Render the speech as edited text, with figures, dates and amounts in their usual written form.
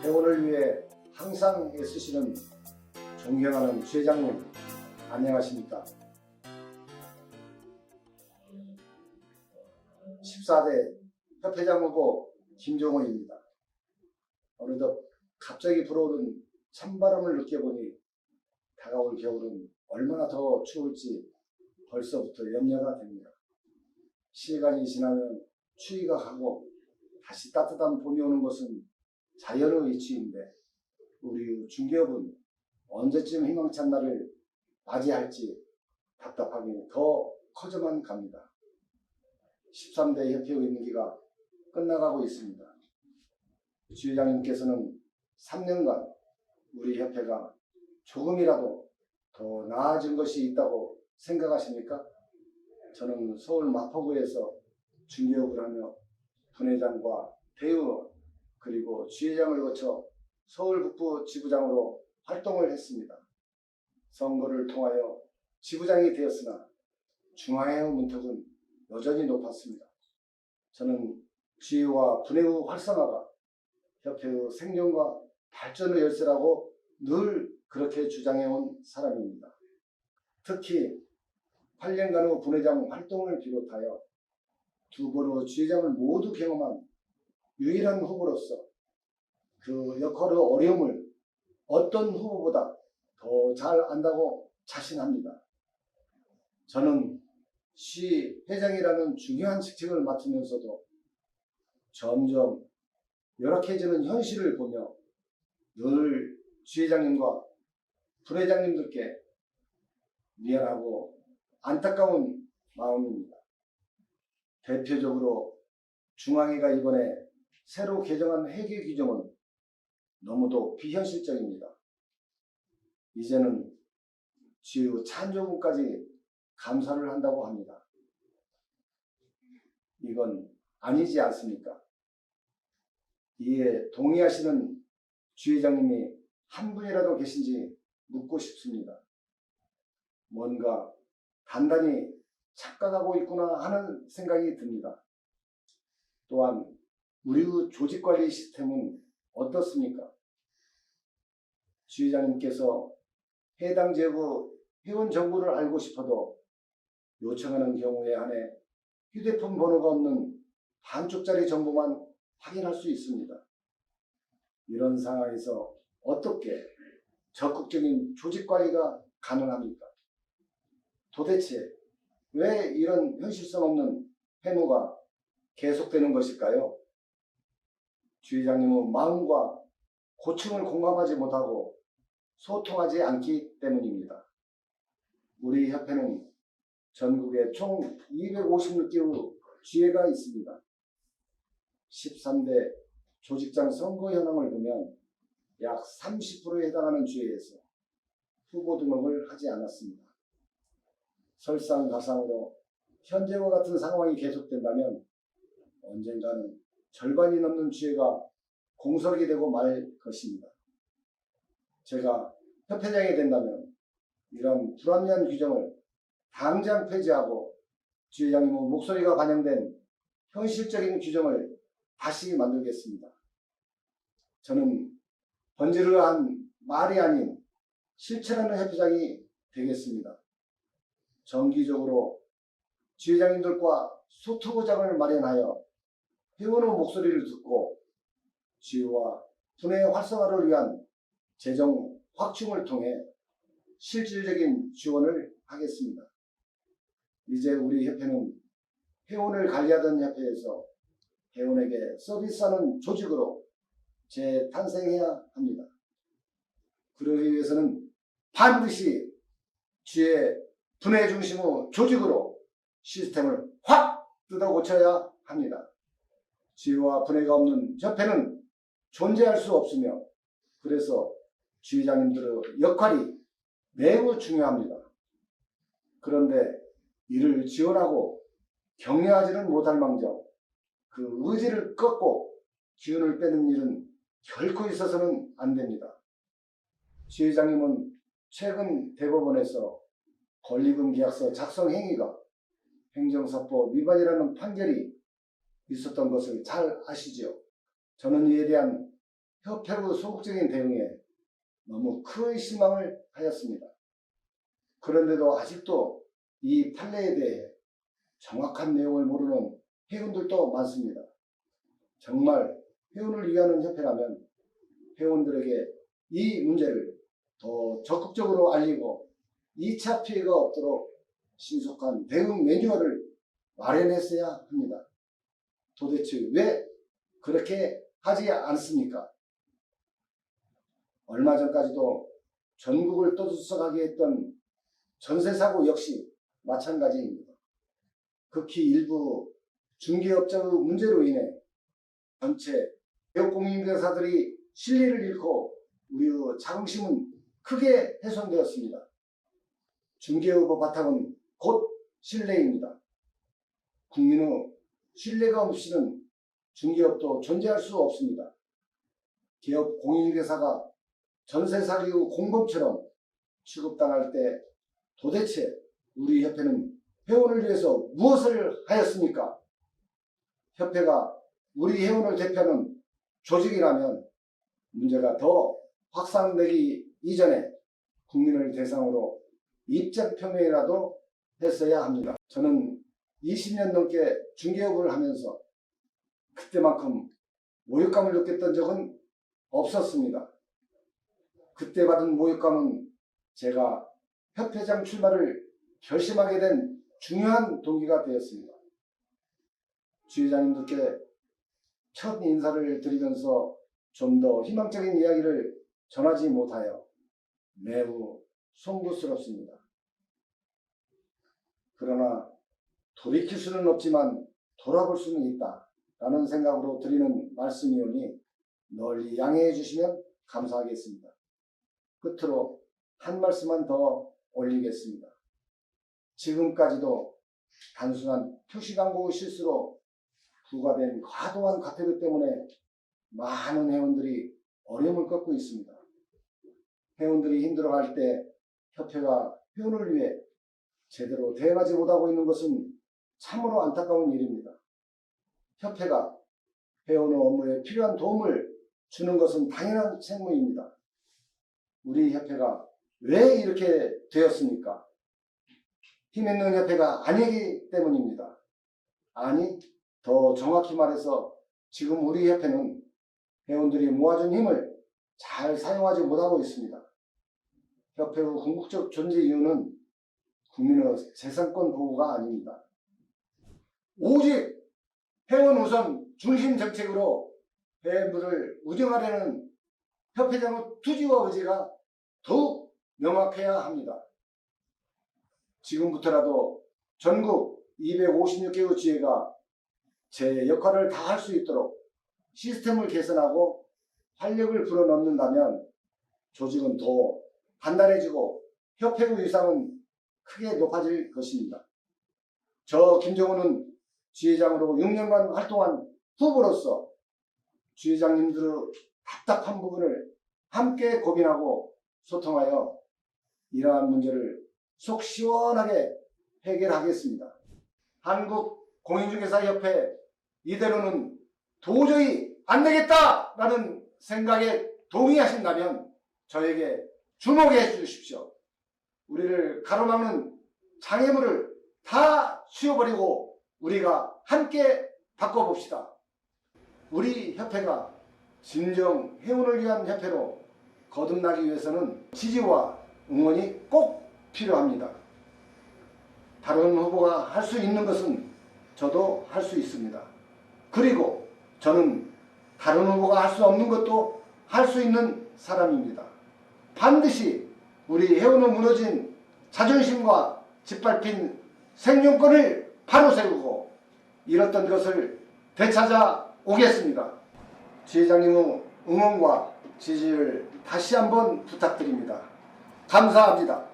회원을 위해 항상 애쓰시는 존경하는 주회장님, 안녕하십니까? 14대 협회장 후보 김종호입니다. 어느덧 갑자기 불어오른 찬바람을 느껴보니 다가올 겨울은 얼마나 더 추울지 벌써부터 염려가 됩니다. 시간이 지나면 추위가 가고 다시 따뜻한 봄이 오는 것은 자연의 이치인데 우리 중기업은 언제쯤 희망찬 날을 맞이할지 답답함이 더 커져만 갑니다. 13대 협회 임기가 끝나가고 있습니다. 주회장님께서는 3년간 우리 협회가 조금이라도 더 나아진 것이 있다고 생각하십니까? 저는 서울 마포구에서 중개업을 하며 분회장과 대의원 그리고 주회장을 거쳐 서울 북부 지부장으로 활동을 했습니다. 선거를 통하여 지부장이 되었으나 중앙의 문턱은 여전히 높았습니다. 저는 지휘와 분회의 활성화가 협회의 생존과 발전의 열쇠라고 늘 그렇게 주장해온 사람입니다. 특히 8년간의 분회장 활동을 비롯하여 두 번의 주회장을 모두 경험한 유일한 후보로서 그 역할의 어려움을 어떤 후보보다 더 잘 안다고 자신합니다. 저는 시 회장이라는 중요한 직책을 맡으면서도 점점 열악해지는 현실을 보며 늘 주회장님과 분회장님들께 미안하고 안타까운 마음입니다. 대표적으로 중앙회가 이번에 새로 개정한 회계 규정은 너무도 비현실적입니다. 이제는 주요 찬조문까지 감사를 한다고 합니다. 이건 아니지 않습니까? 이에 동의하시는 주회장님이 한 분이라도 계신지 묻고 싶습니다. 뭔가 단단히 착각하고 있구나 하는 생각이 듭니다. 또한 우리의 조직관리 시스템은 어떻습니까? 주회장님께서 해당 지역의 회원 정보를 알고 싶어도 요청하는 경우에 한해 휴대폰 번호가 없는 반쪽짜리 정보만 확인할 수 있습니다. 이런 상황에서 어떻게 적극적인 조직관리가 가능합니까? 도대체 왜 이런 현실성 없는 회무가 계속되는 것일까요? 주회장님은 마음과 고충을 공감하지 못하고 소통하지 않기 때문입니다. 우리 협회는 전국에 총 256개의 주회가 있습니다. 13대 조직장 선거 현황을 보면 약 30%에 해당하는 주회에서 후보 등록을 하지 않았습니다. 설상가상으로 현재와 같은 상황이 계속된다면 언젠가는 절반이 넘는 주회가 공석이 되고 말 것입니다. 제가 협회장이 된다면 이런 불합리한 규정을 당장 폐지하고 주회장님의 목소리가 반영된 현실적인 규정을 다시 만들겠습니다. 저는 번지르르한 말이 아닌 실천하는 협회장이 되겠습니다. 정기적으로 주회장님들과 소통의장을 마련하여 회원의 목소리를 듣고 지휘와 분회 활성화를 위한 재정 확충을 통해 실질적인 지원을 하겠습니다. 이제 우리 협회는 회원을 관리하던 협회에서 회원에게 서비스하는 조직으로 재탄생해야 합니다. 그러기 위해서는 반드시 주의 분해 중심의 조직으로 시스템을 확 뜯어 고쳐야 합니다. 주의와 분해가 없는 협회는 존재할 수 없으며 그래서 주회장님들의 역할이 매우 중요합니다. 그런데 이를 지원하고 격려하지는 못할 망정 그 의지를 꺾고 기운을 빼는 일은 결코 있어서는 안 됩니다. 주회장님은 최근 대법원에서 권리금 계약서 작성 행위가 행정사법 위반이라는 판결이 있었던 것을 잘 아시죠? 저는 이에 대한 협회로 소극적인 대응에 너무 큰 실망을 하였습니다. 그런데도 아직도 이 판례에 대해 정확한 내용을 모르는 회원들도 많습니다. 정말 회원을 위하는 협회라면 회원들에게 이 문제를 더 적극적으로 알리고 2차 피해가 없도록 신속한 대응 매뉴얼을 마련했어야 합니다. 도대체 왜 그렇게 하지 않습니까? 얼마 전까지도 전국을 떠들썩하게 했던 전세사고 역시 마찬가지입니다. 극히 일부 중개업자의 문제로 인해 전체 개업공인중개사들이 신뢰를 잃고 우리의 자긍심은 크게 훼손되었습니다. 중개업의 바탕은 곧 신뢰입니다. 국민의 신뢰가 없이는 중개업도 존재할 수 없습니다. 개업 공인중개사가 전세 사기의 공범처럼 취급당할 때 도대체 우리 협회는 회원을 위해서 무엇을 하였습니까? 협회가 우리 회원을 대표하는 조직이라면 문제가 더 확산되기 이전에 국민을 대상으로 입장 표명이라도 했어야 합니다. 저는 20년 넘게 중개업을 하면서 그때만큼 모욕감을 느꼈던 적은 없었습니다. 그때 받은 모욕감은 제가 협회장 출마를 결심하게 된 중요한 동기가 되었습니다. 주회장님들께 첫 인사를 드리면서 좀 더 희망적인 이야기를 전하지 못하여 매우 송구스럽습니다. 그러나 돌이킬 수는 없지만 돌아볼 수는 있다 라는 생각으로 드리는 말씀이오니 널리 양해해 주시면 감사하겠습니다. 끝으로 한 말씀만 더 올리겠습니다. 지금까지도 단순한 표시광고 실수로 부과된 과도한 과태료 때문에 많은 회원들이 어려움을 겪고 있습니다. 회원들이 힘들어할 때 협회가 회원을 위해 제대로 대응하지 못하고 있는 것은 참으로 안타까운 일입니다. 협회가 회원의 업무에 필요한 도움을 주는 것은 당연한 책무입니다. 우리 협회가 왜 이렇게 되었습니까? 힘있는 협회가 아니기 때문입니다. 아니, 더 정확히 말해서 지금 우리 협회는 회원들이 모아준 힘을 잘 사용하지 못하고 있습니다. 협회의 궁극적 존재 이유는 국민의 재산권 보호가 아닙니다. 오직 회원 우선 중심 정책으로 회원들을 운영하려는 협회장의 투지와 의지가 더욱 명확해야 합니다. 지금부터라도 전국 256개의 지회가 제 역할을 다 할 수 있도록 시스템을 개선하고 활력을 불어넣는다면 조직은 더 단단해지고 협회의 위상은 크게 높아질 것입니다. 저 김정은은 지회장으로 6년간 활동한 후보로서 지회장님들의 답답한 부분을 함께 고민하고 소통하여 이러한 문제를 속 시원하게 해결하겠습니다. 한국공인중개사협회 이대로는 도저히 안 되겠다라는 생각에 동의하신다면 저에게 주목해 주십시오. 우리를 가로막는 장애물을 다 치워버리고 우리가 함께 바꿔봅시다. 우리 협회가 진정 회원을 위한 협회로 거듭나기 위해서는 지지와 응원이 꼭 필요합니다. 다른 후보가 할 수 있는 것은 저도 할 수 있습니다. 그리고 저는 다른 후보가 할 수 없는 것도 할 수 있는 사람입니다. 반드시 우리 회원의 무너진 자존심과 짓밟힌 생존권을 바로 세우고 잃었던 것을 되찾아 오겠습니다. 지회장님의 응원과 지지를 다시 한번 부탁드립니다. 감사합니다.